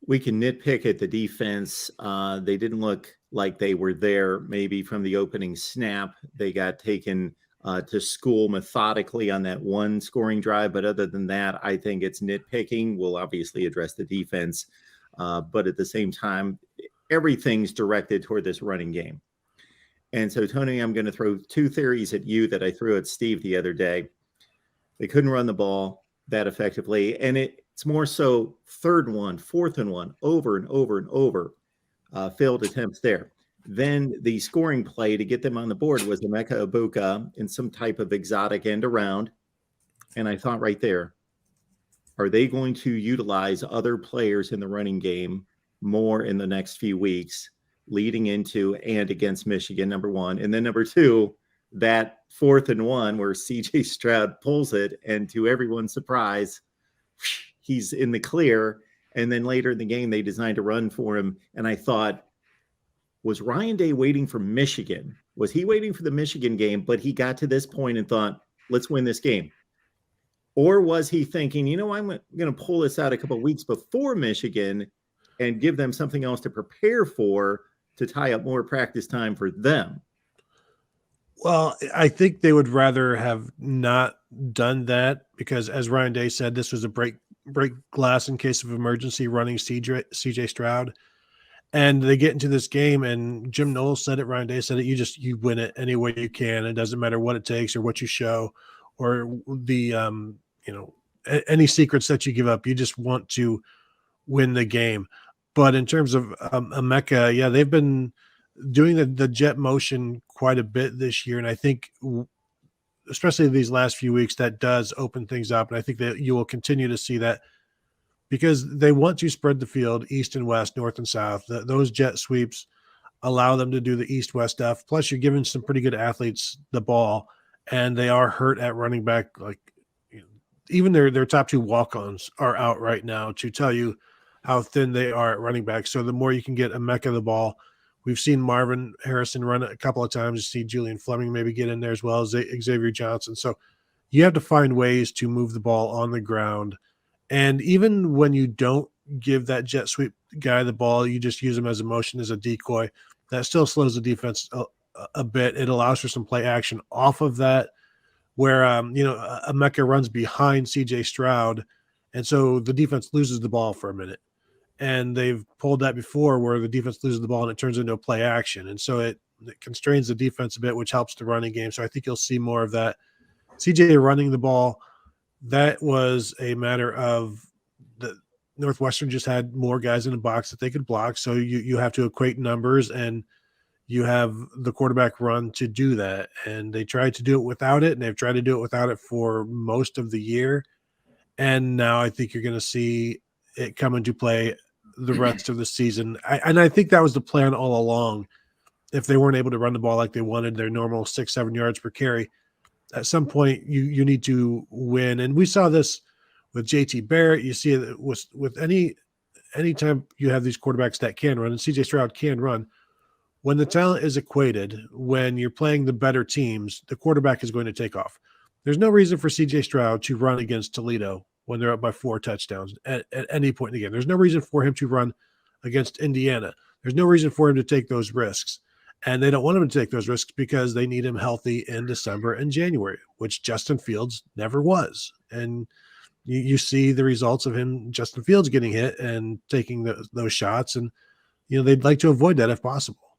we can nitpick at the defense. They didn't look like they were there maybe from the opening snap. They got taken to school methodically on that one scoring drive. But other than that, I think it's nitpicking. We'll obviously address the defense. But at the same time, everything's directed toward this running game. And so, Tony, I'm going to throw two theories at you that I threw at Steve the other day. They couldn't run the ball that effectively. And it's more so third one, fourth and one, over and over and over, failed attempts there. Then the scoring play to get them on the board was Emeka Egbuka in some type of exotic end around. And I thought right there, are they going to utilize other players in the running game more in the next few weeks leading into and against Michigan, number one? And then number two, that fourth and one where CJ Stroud pulls it, and to everyone's surprise, he's in the clear. And then later in the game, they designed a run for him. And I thought, was Ryan Day waiting for Michigan? Was he waiting for the Michigan game, but he got to this point and thought, let's win this game? Or was he thinking, I'm going to pull this out a couple of weeks before Michigan and give them something else to prepare for to tie up more practice time for them? Well, I think they would rather have not done that because, as Ryan Day said, this was a break glass in case of emergency running CJ Stroud. And they get into this game, and Jim Knowles said it, Ryan Day said it, you win it any way you can. It doesn't matter what it takes or what you show or the any secrets that you give up. You just want to win the game. But in terms of Emeka, yeah, they've been doing the jet motion quite a bit this year. And I think, especially these last few weeks, that does open things up. And I think that you will continue to see that because they want to spread the field east and west, north and south. Those jet sweeps allow them to do the east-west stuff. Plus, you're giving some pretty good athletes the ball, and they are hurt at running back. Like even their top two walk-ons are out right now to tell you how thin they are at running back. So the more you can get Emeka the ball, we've seen Marvin Harrison run it a couple of times. You see Julian Fleming maybe get in there as well as Xavier Johnson. So you have to find ways to move the ball on the ground. And even when you don't give that jet sweep guy the ball, you just use him as a motion, as a decoy. That still slows the defense a bit. It allows for some play action off of that where, Emeka runs behind CJ Stroud. And so the defense loses the ball for a minute. And they've pulled that before where the defense loses the ball and it turns into a play action. And so it constrains the defense a bit, which helps the running game. So I think you'll see more of that. CJ running the ball, that was a matter of the Northwestern just had more guys in the box that they could block. So you have to equate numbers and you have the quarterback run to do that. And they tried to do it without it, and they've tried to do it without it for most of the year. And now I think you're going to see it come into play the rest of the season. And I think that was the plan all along. If they weren't able to run the ball like they wanted, their normal 6-7 yards per carry, at some point you need to win. And we saw this with JT Barrett. You see it with any time you have these quarterbacks that can run, and CJ Stroud can run, when the talent is equated, when you're playing the better teams, the quarterback is going to take off. There's no reason for CJ Stroud to run against Toledo when they're up by 4 touchdowns at any point in the game. There's no reason for him to run against Indiana. There's no reason for him to take those risks. And they don't want him to take those risks because they need him healthy in December and January, which Justin Fields never was. And you see the results of Justin Fields getting hit and taking those shots. And, they'd like to avoid that if possible.